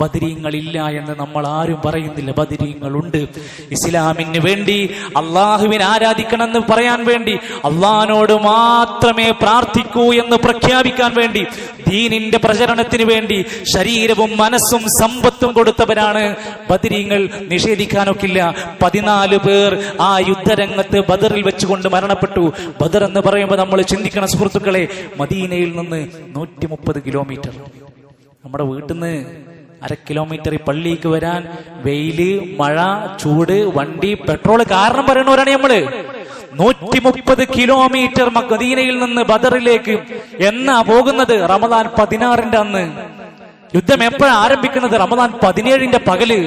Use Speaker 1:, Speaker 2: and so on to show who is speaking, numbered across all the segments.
Speaker 1: ബദരീങ്ങളില്ല എന്ന് നമ്മൾ ആരും പറയുന്നില്ല. ബദരീങ്ങളുണ്ട്. ഇസ്ലാമിന് വേണ്ടി, അള്ളാഹുവിനെ ആരാധിക്കണമെന്ന് പറയാൻ വേണ്ടി, അള്ളാഹിനോട് മാത്രമേ പ്രാർത്ഥിക്കൂ എന്ന് പ്രഖ്യാപിക്കാൻ വേണ്ടി, ദീനിന്റെ പ്രചരണത്തിന് വേണ്ടി ശരീരവും മനസ്സും സമ്പത്തും കൊടുത്തവരാണ് ബദരീങ്ങൾ. നിഷേധിക്കാനൊക്കില്ല. 14 പേർ ആ യുദ്ധരംഗത്ത് ബദറിൽ വെച്ചുകൊണ്ട് മരണപ്പെട്ടു. ബദർ എന്ന് പറയുമ്പോൾ നമ്മൾ ചിന്തിക്കണം സുഹൃത്തുക്കളെ, മദീനയിൽ നിന്ന് 130 കിലോമീറ്റർ. നമ്മുടെ വീട്ടിൽ നിന്ന് 1/2 കിലോമീറ്റർ പള്ളിക്ക് വരാൻ വെയില്, മഴ, ചൂട്, വണ്ടി, പെട്രോൾ കാരണം പറയണവരാണ് നമ്മള്. 130 കിലോമീറ്റർ മദീനയിൽ നിന്ന് ബദറിലേക്ക് എന്നാ പോകുന്നത്? റമദാൻ 16 അന്ന്. യുദ്ധം എപ്പോഴാണ് ആരംഭിക്കുന്നത്? റമദാൻ 17 പകല്.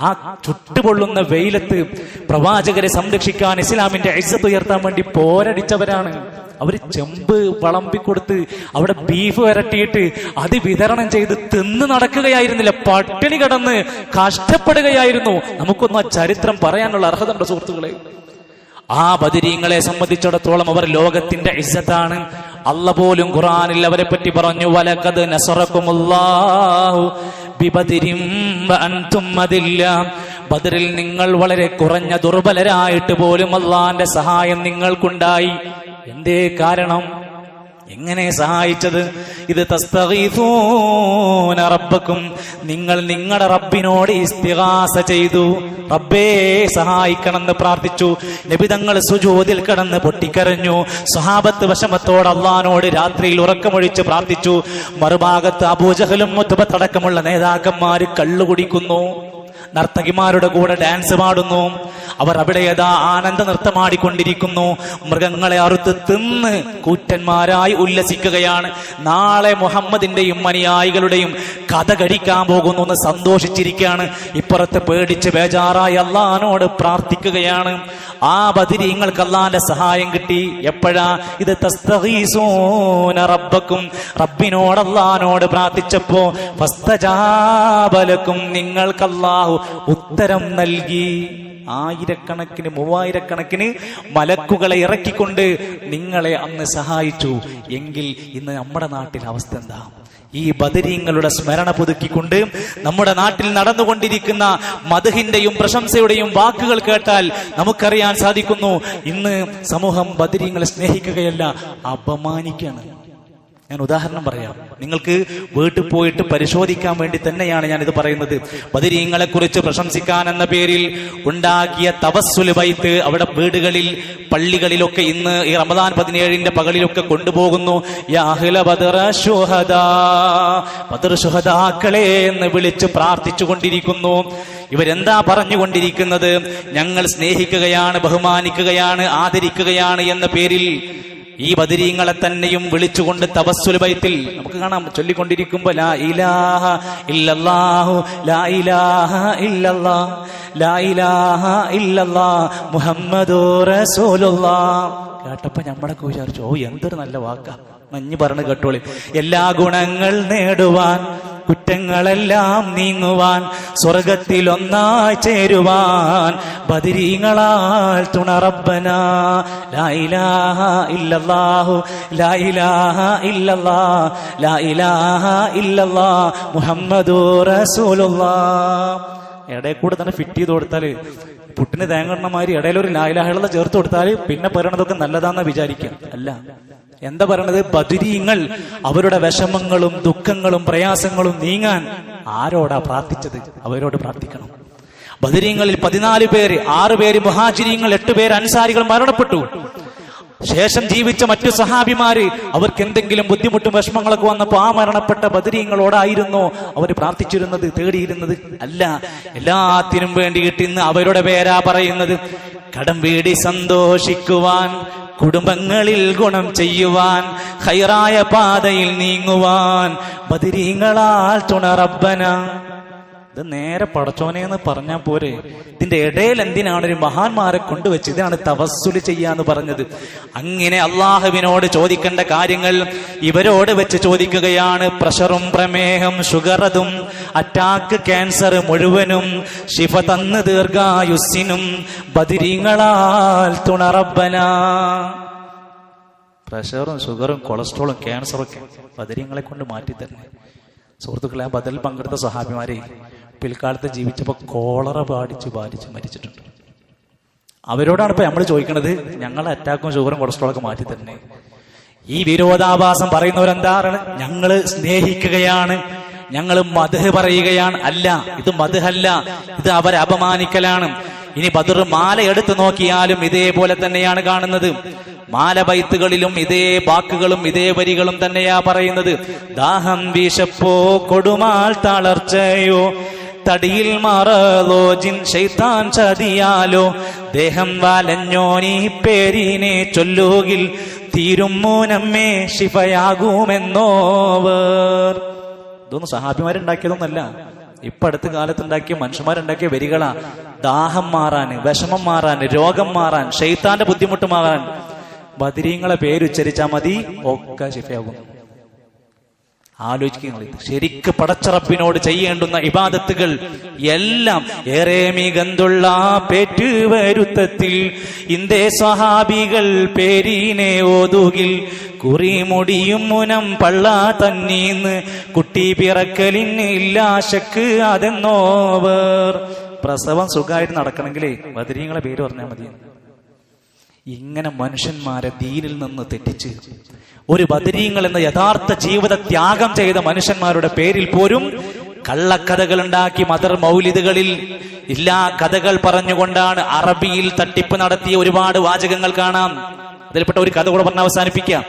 Speaker 1: ആ ചുട്ടുപൊള്ളുന്ന വെയിലത്ത് പ്രവാചകരെ സംരക്ഷിക്കാൻ, ഇസ്ലാമിന്റെ ഇസ്സത്ത് ഉയർത്താൻ വേണ്ടി പോരടിച്ചവരാണ്. അവര് ചെമ്പ് വിളമ്പിക്കൊടുത്ത് അവിടെ ബീഫ് വരട്ടിയിട്ട് അത് വിതരണം ചെയ്ത് തിന്ന് നടക്കുകയായിരുന്നില്ല, പട്ടിണി കിടന്ന് കഷ്ടപ്പെടുകയായിരുന്നു. നമുക്കൊന്നും ആ ചരിത്രം പറയാനുള്ള അർഹതയുണ്ട് സുഹൃത്തുക്കളെ. ആ ബദരീങ്ങളെ സംബന്ധിച്ചിടത്തോളം അവർ ലോകത്തിന്റെ ഇസ്സത്താണ്. അല്ലാഹു പോലും ഖുർആനിൽ അവരെ പറ്റി പറഞ്ഞു, വലഖദ് നസറകുമുല്ലാഹു ബിബദരിൻ വഅൻതും അദില്ല. ബദറിൽ നിങ്ങൾ വളരെ കുറഞ്ഞ ദുർബലരായിട്ട് പോലും അല്ലാഹുവിന്റെ സഹായം നിങ്ങൾക്കുണ്ടായി. എന്തേ കാരണം? എങ്ങനെ സഹായിച്ചത്? ഇത് തസ്തഗീസൂന റബ്ബക്കും, നിങ്ങൾ നിങ്ങളുടെ റബ്ബിനോട് ഇസ്തിഗാസ ചെയ്തു, റബ്ബേ സഹായിക്കണമെന്ന് പ്രാർത്ഥിച്ചു. നബി തങ്ങൾ സുജൂദിൽ കിടന്ന് പൊട്ടിക്കരഞ്ഞു. സ്വഹാബത്ത് വിഷമത്തോട് അള്ളാഹിനോട് രാത്രിയിൽ ഉറക്കമൊഴിച്ച് പ്രാർത്ഥിച്ചു. മറുഭാഗത്ത് അബൂജഹലും മുത്ബത്തടക്കമുള്ള നേതാക്കന്മാര് കള്ളു കുടിക്കുന്നു, നർത്തകിമാരുടെ കൂടെ ഡാൻസ് പാടുന്നു. അവർ അവിടെ യഥാ ആനന്ദ നൃത്തമാടിക്കൊണ്ടിരിക്കുന്നു. മൃഗങ്ങളെ അറുത്ത് തിന്ന് കൂറ്റന്മാരായി ഉല്ലസിക്കുകയാണ്. നാളെ മുഹമ്മദിന്റെയും അനുയായികളുടെയും കഥ കഴിക്കാൻ പോകുന്നു എന്ന് സന്തോഷിച്ചിരിക്കുകയാണ്. ഇപ്പുറത്ത് പേടിച്ച് ബേജാറായി അള്ളാഹിനോട് പ്രാർത്ഥിക്കുകയാണ്. ആ ബദരീങ്ങൾക്ക് അള്ളാഹിന്റെ സഹായം കിട്ടി. എപ്പോഴാ? ഇത് തസ്തഗീസൂന റബ്ബക്കും, റബ്ബിനോട് അള്ളാഹിനോട് പ്രാർത്ഥിച്ചപ്പോ ഫസ്തജാബ ലക്കും, നിങ്ങൾക്ക് അള്ളാഹു ഉത്തരം നൽകി. 1000കണക്കിന് 3000കണക്കിന് മലക്കുകളെ ഇറക്കിക്കൊണ്ട് നിങ്ങളെ അന്ന് സഹായിച്ചു. എങ്കിൽ ഇന്ന് നമ്മുടെ നാട്ടിൽ അവസ്ഥ എന്താ? ഈ ബദരീങ്ങളുടെ സ്മരണ പുതുക്കിക്കൊണ്ട് നമ്മുടെ നാട്ടിൽ നടന്നുകൊണ്ടിരിക്കുന്ന മദ്ഹിന്റെയും പ്രശംസയുടെയും വാക്കുകൾ കേട്ടാൽ നമുക്കറിയാൻ സാധിക്കുന്നു, ഇന്ന് സമൂഹം ബദരീങ്ങളെ സ്നേഹിക്കുകയല്ല, അപമാനിക്കുകയാണ്. ഞാൻ ഉദാഹരണം പറയാം. നിങ്ങൾക്ക് വീട്ടിൽ പോയിട്ട് പരിശോധിക്കാൻ വേണ്ടി തന്നെയാണ് ഞാനിത് പറയുന്നത്. ബദരീങ്ങളെ കുറിച്ച് പ്രശംസിക്കാൻ എന്ന പേരിൽ ഉണ്ടാക്കിയ തവസ്സുൽ ബൈത്ത് അവിടെ വീടുകളിൽ, പള്ളികളിലൊക്കെ ഇന്ന് ഈ റമദാൻ 17 പകലിലൊക്കെ കൊണ്ടുപോകുന്നു. യാ അഹ്ല ബദർ ശുഹദാ, ബദർ ശുഹദാക്കളെ എന്ന് വിളിച്ച് പ്രാർത്ഥിച്ചു കൊണ്ടിരിക്കുന്നു. ഇവരെന്താ പറഞ്ഞുകൊണ്ടിരിക്കുന്നത്? ഞങ്ങൾ സ്നേഹിക്കുകയാണ്, ബഹുമാനിക്കുകയാണ്, ആദരിക്കുകയാണ് എന്ന പേരിൽ ഈ ബദരീങ്ങളെ തന്നെയും വിളിച്ചുകൊണ്ട് തവസ്സുൽ ബൈത്തിൽ നമുക്ക് കാണാം ചൊല്ലിക്കൊണ്ടിരിക്കുമ്പോ ലാ ഇലാഹ ഇല്ലല്ലാഹു ലാ ഇലാഹ ഇല്ലല്ലാഹ് ലാ ഇലാഹ ഇല്ലല്ലാഹ് മുഹമ്മദുർ റസൂലുള്ളാഹ്. കേട്ടപ്പോ നമ്മളൊക്കെ വിചാരിച്ചു, ഓ എന്തൊരു നല്ല വാക്കാ. മഞ്ഞ് പറഞ്ഞു കേട്ടോളി. എല്ലാ ഗുണങ്ങൾ നേടുവാൻ, കുറ്റങ്ങളെല്ലാം നീങ്ങുവാൻ, സ്വർഗത്തിൽ ഒന്നായി ചേരുവാൻ ബദരീങ്ങളാൽ തുണ റബ്ബനാ. ലാ ഇലാഹ ഇല്ലല്ലാഹു ലാ ഇലാഹ ഇല്ലല്ലാഹ് ലാ ഇലാഹ ഇല്ലല്ലാഹ് മുഹമ്മദുർ റസൂലുള്ളാഹ്. ഇടയിൽ കൂടെ തന്നെ ഫിറ്റ് ചെയ്ത് കൊടുത്താല്, പുട്ടിന് തേങ്ങണമാതിരി ഇടയിലൊരു ലാ ഇലാഹ ഇല്ലല്ലാഹ് ചേർത്ത് കൊടുത്താല് പിന്നെ പറയണതൊക്കെ നല്ലതാന്നാ വിചാരിക്കാം. അല്ല, എന്താ പറയണത്? ബദരീങ്ങൾ അവരുടെ വിഷമങ്ങളും ദുഃഖങ്ങളും പ്രയാസങ്ങളും നീങ്ങാൻ ആരോടാ പ്രാർത്ഥിച്ചത്? അവരോട് പ്രാർത്ഥിക്കണം. ബദരീങ്ങളിൽ 14 പേര്, 6 പേര് മുഹാജിരീങ്ങൾ, 8 പേര് അൻസാരികൾ മരണപ്പെട്ടു. ശേഷം ജീവിച്ച മറ്റു സഹാബിമാര് അവർക്ക് എന്തെങ്കിലും ബുദ്ധിമുട്ടും വിഷമങ്ങളൊക്കെ വന്നപ്പോ ആ മരണപ്പെട്ട ബദരീങ്ങളോടായിരുന്നോ അവർ പ്രാർത്ഥിച്ചിരുന്നത്, തേടിയിരുന്നത്? അല്ല, എല്ലാത്തിനും വേണ്ടിയിട്ട് ഇന്ന് അവരുടെ പേരാ പറയുന്നത്. കടം വീടി സന്തോഷിക്കുവാൻ, കുടുംബങ്ങളിൽ ഗുണം ചെയ്യുവാൻ, ഖൈറായ പാതയിൽ നീങ്ങുവാൻ ബദരീങ്ങളാൽ തുണ റബ്ബന. ഇത് നേരെ പടച്ചോനെ എന്ന് പറഞ്ഞാൽ പോരെ? ഇതിന്റെ ഇടയിൽ എന്തിനാണ് ഒരു മഹാന്മാരെ കൊണ്ടുവച്ച് ഇതാണ് തവസ്സുല് ചെയ്യാന്ന് പറഞ്ഞത്? അങ്ങനെ അള്ളാഹുവിനോട് ചോദിക്കേണ്ട കാര്യങ്ങൾ ഇവരോട് വെച്ച് ചോദിക്കുകയാണ്. പ്രഷറും പ്രമേഹം ഷുഗറതും അറ്റാക്ക് ക്യാൻസർ മുഴുവനും ശിഫ തന്ന് ദീർഘായുസ്സിനും ബദരീങ്ങളാൽ തുണ റബ്ബന. പ്രഷറും ഷുഗറും കൊളസ്ട്രോളും ക്യാൻസറും ഒക്കെ ബദരീങ്ങളെ കൊണ്ട് മാറ്റി തന്നെ. സുഹൃത്തുക്കളെ, ആ ബദൽ പങ്കെടുത്ത സ്വഹാബിമാരെ പിൽക്കാലത്ത് ജീവിച്ചപ്പോൾ കോളറ ബാധിച്ച് മരിച്ചിട്ടുണ്ട്. അവരോടാണ് ഇപ്പൊ നമ്മൾ ചോദിക്കണത്, ഞങ്ങളെ അറ്റാക്കും ഷുഗറും കൊളസ്ട്രോളൊക്കെ മാറ്റി തന്നെ. ഈ വിരോധാഭാസം പറയുന്നവരെന്താണ്? ഞങ്ങള് സ്നേഹിക്കുകയാണ്, ഞങ്ങൾ മദ്ഹ് പറയുകയാണ്. അല്ല, ഇത് മദ്ഹല്ല, ഇത് അവരെ അപമാനിക്കലാണ്. ഇനി ബദർ മാല എടുത്തു നോക്കിയാലും ഇതേപോലെ തന്നെയാണ് കാണുന്നത്. മാല ബൈത്തുകളിലും ഇതേ വാക്കുകളും ഇതേ വരികളും തന്നെയാ പറയുന്നത്. ദാഹം വിശപ്പോ കൊടുമാൽ തളർച്ചയോ തടിയിൽ മറലോ ജിൻ ശൈത്താൻ ചതിയാലോ ദേഹം വലഞ്ഞോനീ പേരിനെ ചൊല്ലുകിൽ തീരും മൂനമ്മേ ശിഫയാകുമെന്നോവർ. ഇതൊന്നും സഹാബിമാരുണ്ടാക്കിയതൊന്നല്ല, ഇപ്പൊ അടുത്ത കാലത്ത് ഉണ്ടാക്കിയ മനുഷ്യന്മാരുണ്ടാക്കിയ വരികളാ. ദാഹം മാറാൻ, വിഷമം മാറാൻ, രോഗം മാറാൻ, ശൈത്താന്റെ ബുദ്ധിമുട്ട് മാറാൻ ബദരീങ്ങളെ പേരുച്ചരിച്ചാൽ മതി, ഒക്കെ ശിഫയാകും. ആലോചിക്കുക, ശരിക്ക് പടച്ചറപ്പിനോട് ചെയ്യേണ്ടുന്ന ഇബാദത്തുകൾ എല്ലാം ഏറെ മികന്തുള്ള പേറ്റുവരുത്തത്തിൽ ഇന്ത്യ സ്വഹാബികൾ പേരിനെ ഓതുകിൽ കുറിമുടിയും മുനം പള്ള തന്നീന്ന് കുട്ടി പിറക്കലിന് ഇല്ലാശക്ക് അതെന്നോവർ. പ്രസവം സുഖമായിട്ട് നടക്കണമെങ്കിലേ ബദരീങ്ങളെ പേര് പറഞ്ഞാൽ മതി. ഇങ്ങനെ മനുഷ്യന്മാരെ ദീനിൽ നിന്ന് തെറ്റിച്ച് ഒരു ബദരീങ്ങൾ എന്ന യഥാർത്ഥ ജീവിത ത്യാഗം ചെയ്ത മനുഷ്യന്മാരുടെ പേരിൽ പോലും കള്ളക്കഥകൾ ഉണ്ടാക്കി മദർ മൗലിദുകളിൽ ഇല്ലാ കഥകൾ പറഞ്ഞുകൊണ്ടാണ് അറബിയിൽ തട്ടിപ്പ് നടത്തിയ ഒരുപാട് വാചകങ്ങൾ കാണാം. അതിൽപ്പെട്ട ഒരു കഥ കൂടെ പറഞ്ഞ് അവസാനിപ്പിക്കാം.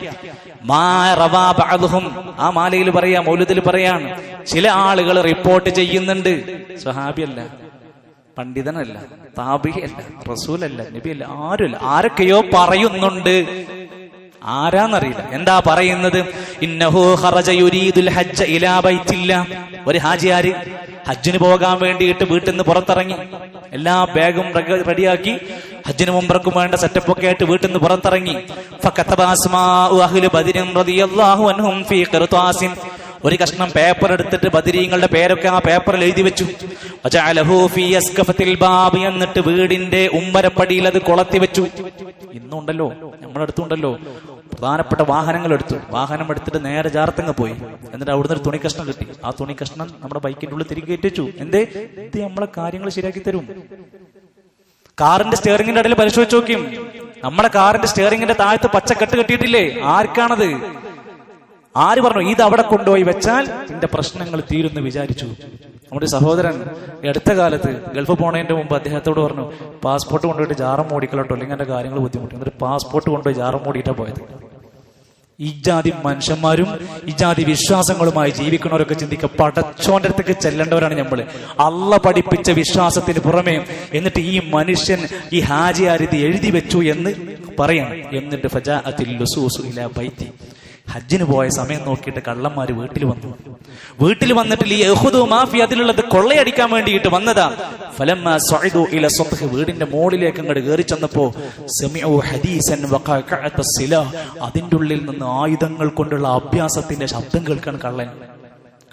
Speaker 1: ആ മാലയിൽ പറയാ, മൗലിദിൽ പറയാണ്, ചില ആളുകൾ റിപ്പോർട്ട് ചെയ്യുന്നുണ്ട്, സ്വഹാബിയല്ല, പണ്ഡിതനല്ല, താബിയല്ല, റസൂലല്ല, നബിയല്ല, ആരുമല്ല, ആരൊക്കെയോ പറയുന്നുണ്ട്. ആരാന്നറിയില്ല. എന്താ പറയുന്നത്? ഇന്നഹു ഖറജ യുരീദുൽ ഹജ്ജ ഇലാ ബൈത്തില്ല. ഒരു ഹാജിയാര് ഹജ്ജിന് പോകാൻ വേണ്ടിയിട്ട് വീട്ടിൽ നിന്ന് പുറത്തിറങ്ങി, എല്ലാ ബാഗും റെഡിയാക്കി ഹജ്ജിന് മുമ്പർക്കും വേണ്ട സെറ്റപ്പ് ഒക്കെ ആയിട്ട് വീട്ടിൽ നിന്ന് പുറത്തിറങ്ങി. ഫകതബ അസ്മാഉ അഹ്ലി ബദരിൻ റളിയല്ലാഹു അൻഹും ഫീ ഖിർതാസിൻ. ഒരു കഷ്ണം പേപ്പർ എടുത്തിട്ട് ബദരീങ്ങളുടെ പേരൊക്കെ ആ പേപ്പറിൽ എഴുതി വെച്ചു. എന്നിട്ട് വീടിന്റെ ഉമ്മരപ്പടിയിൽ അത് കൊളത്തി വെച്ചു. ഇന്നുണ്ടല്ലോ, നമ്മുടെ അടുത്തുണ്ടല്ലോ, പ്രധാനപ്പെട്ട വാഹനങ്ങൾ എടുത്തു. വാഹനം എടുത്തിട്ട് നേരെ ജാർത്തങ്ങ് പോയി. എന്നിട്ട് അവിടുന്ന് ഒരു തുണി കഷ്ണം കിട്ടി. ആ തുണി കഷ്ണം നമ്മുടെ ബൈക്കിന്റെ ഉള്ളിൽ തിരികെ ഇട്ടിച്ചു. എന്തേ? ഇത് നമ്മളെ കാര്യങ്ങൾ ശരിയാക്കി തരും. കാറിന്റെ സ്റ്റിയറിംഗിന്റെ ഇടയിൽ പരിശോധിച്ച് നോക്കിയും നമ്മുടെ കാറിന്റെ സ്റ്റിയറിംഗിന്റെ താഴത്ത് പച്ചക്കെട്ട് കെട്ടിയിട്ടില്ലേ? ആർക്കാണത്? ആര് പറഞ്ഞു ഇത് അവിടെ കൊണ്ടുപോയി വെച്ചാൽ എന്റെ പ്രശ്നങ്ങൾ തീരുന്ന് വിചാരിച്ചു? നമ്മുടെ സഹോദരൻ അടുത്ത കാലത്ത് ഗൾഫ് പോണതിന്റെ മുമ്പ് അദ്ദേഹത്തോട് പറഞ്ഞു, പാസ്പോർട്ട് കൊണ്ടുപോയിട്ട് ജാറം മൂടിക്കലോട്ടോ, അല്ലെങ്കിൽ എന്റെ കാര്യങ്ങൾ ബുദ്ധിമുട്ട്. എന്നിട്ട് പാസ്പോർട്ട് കൊണ്ടുപോയി ജാറം മൂടിയിട്ടാ പോയത്. ഇജാതി മനുഷ്യന്മാരും ഇജാതി വിശ്വാസങ്ങളുമായി ജീവിക്കുന്നവരൊക്കെ ചിന്തിക്കുക, പടച്ചോന്റെ അടുത്തേക്ക് ചെല്ലേണ്ടവരാണ് നമ്മള്. അള്ള പഠിപ്പിച്ച വിശ്വാസത്തിന് പുറമേ എന്നിട്ട് ഈ മനുഷ്യൻ ഈ ഹാജിയാരിത് എഴുതി വെച്ചു എന്ന് പറയണം. എന്നിട്ട് ഫജാഅത്തിൽ ലുസൂസു ഇലാ ബൈത്തി, ഹജ്ജിന് പോയ സമയം നോക്കിയിട്ട് കള്ളന്മാര് വീട്ടിൽ വന്നു. വീട്ടിൽ വന്നിട്ട് അതിലുള്ളത് കൊള്ളയടിക്കാൻ വേണ്ടിയിട്ട് വന്നതാ. ഫലമ്മാ സഅദു ഇല സത്ഹ്, വീടിന്റെ മോളിലേക്ക് അങ്ങോട്ട് കയറി ചെന്നപ്പോ സമിഉ ഹദീസൻ വഖഅഅത സിലാ, അതിന്റെ ഉള്ളിൽ നിന്ന് ആയുധങ്ങൾ കൊണ്ടുള്ള അഭ്യാസത്തിന്റെ ശബ്ദം കേൾക്കാൻ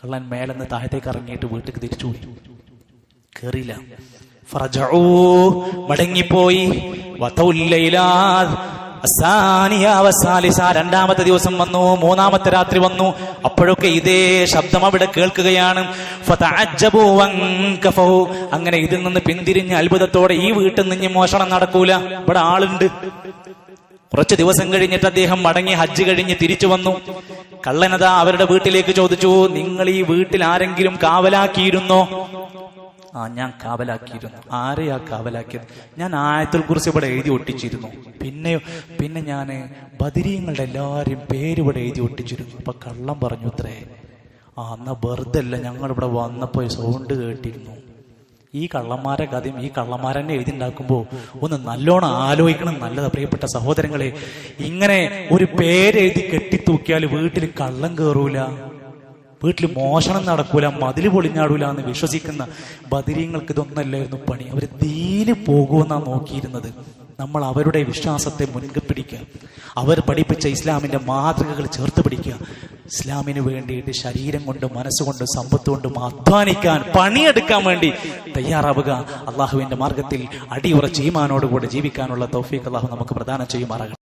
Speaker 1: കള്ളൻ മേലെന്ന് താഴത്തേക്ക് ഇറങ്ങിയിട്ട് വീട്ടിലേക്ക് തിരിച്ചുപോയി. കേറിയില്ല. ഫറജഉ, മടങ്ങിപ്പോയി. വതൗല്ലൈലാ രണ്ടാമത്തെ ദിവസം വന്നു, മൂന്നാമത്തെ രാത്രി വന്നു. അപ്പോഴൊക്കെ ഇതേ ശബ്ദം അവിടെ കേൾക്കുകയാണ്. അങ്ങനെ ഇതിൽ നിന്ന് പിന്തിരിഞ്ഞ് അത്ഭുതത്തോടെ, ഈ വീട്ടിൽ നിന്ന് മോഷണം നടക്കൂല, ഇവിടെ ആളുണ്ട്. കുറച്ച് ദിവസം കഴിഞ്ഞിട്ട് അദ്ദേഹം മടങ്ങി ഹജ്ജ് കഴിഞ്ഞ് തിരിച്ചു വന്നു. കള്ളനതാ അവരുടെ വീട്ടിലേക്ക് ചോദിച്ചു, നിങ്ങൾ ഈ വീട്ടിൽ ആരെങ്കിലും കാവലാക്കിയിരുന്നോ? ഞാൻ കാവലാക്കിയിരുന്നു. ആരെയാ കാവലാക്കിയത്? ഞാൻ ആയത്തുൽ കുർസി ഇവിടെ എഴുതി ഒട്ടിച്ചിരുന്നു. പിന്നെ ഞാൻ ബദരീങ്ങളുടെ എല്ലാവരും പേര് ഇവിടെ എഴുതി ഒട്ടിച്ചിരുന്നു. അപ്പൊ കള്ളം പറഞ്ഞു അത്രേ, എന്നാ വെറുതെ അല്ല, ഞങ്ങളിവിടെ വന്നപ്പോ സൗണ്ട് കേട്ടിരുന്നു. ഈ കള്ളന്മാരെ കഥയും ഈ കള്ളന്മാരെന്നെ എഴുതിണ്ടാക്കുമ്പോൾ ഒന്ന് നല്ലോണം ആലോചിക്കണം. നല്ലതാ പ്രിയപ്പെട്ട സഹോദരങ്ങളെ. ഇങ്ങനെ ഒരു പേരെഴുതി കെട്ടിത്തൂക്കിയാൽ വീട്ടിൽ കള്ളം കയറൂല, വീട്ടിൽ മോഷണം നടക്കൂല, മതില് പൊളിഞ്ഞാടൂല എന്ന് വിശ്വസിക്കുന്ന ബദരീങ്ങൾക്ക് ഇതൊന്നല്ലായിരുന്നു പണി. അവർ ദീന് പോകുമെന്നാണ് നോക്കിയിരുന്നത്. നമ്മൾ അവരുടെ വിശ്വാസത്തെ മുൻകൈ പിടിക്കുക, അവർ പഠിപ്പിച്ച ഇസ്ലാമിന്റെ മാതൃകകൾ ചേർത്ത് പിടിക്കുക. ഇസ്ലാമിന് വേണ്ടിയിട്ട് ശരീരം കൊണ്ടും മനസ്സുകൊണ്ടും സമ്പത്ത് കൊണ്ടും അധ്വാനിക്കാൻ, പണിയെടുക്കാൻ വേണ്ടി തയ്യാറാവുക. അള്ളാഹുവിന്റെ മാർഗത്തിൽ അടിയുറച്ച് ഈമാനോടുകൂടെ ജീവിക്കാനുള്ള തൗഫീഖ് അള്ളാഹു നമുക്ക് പ്രദാനം ചെയ്യുമാറാകട്ടെ.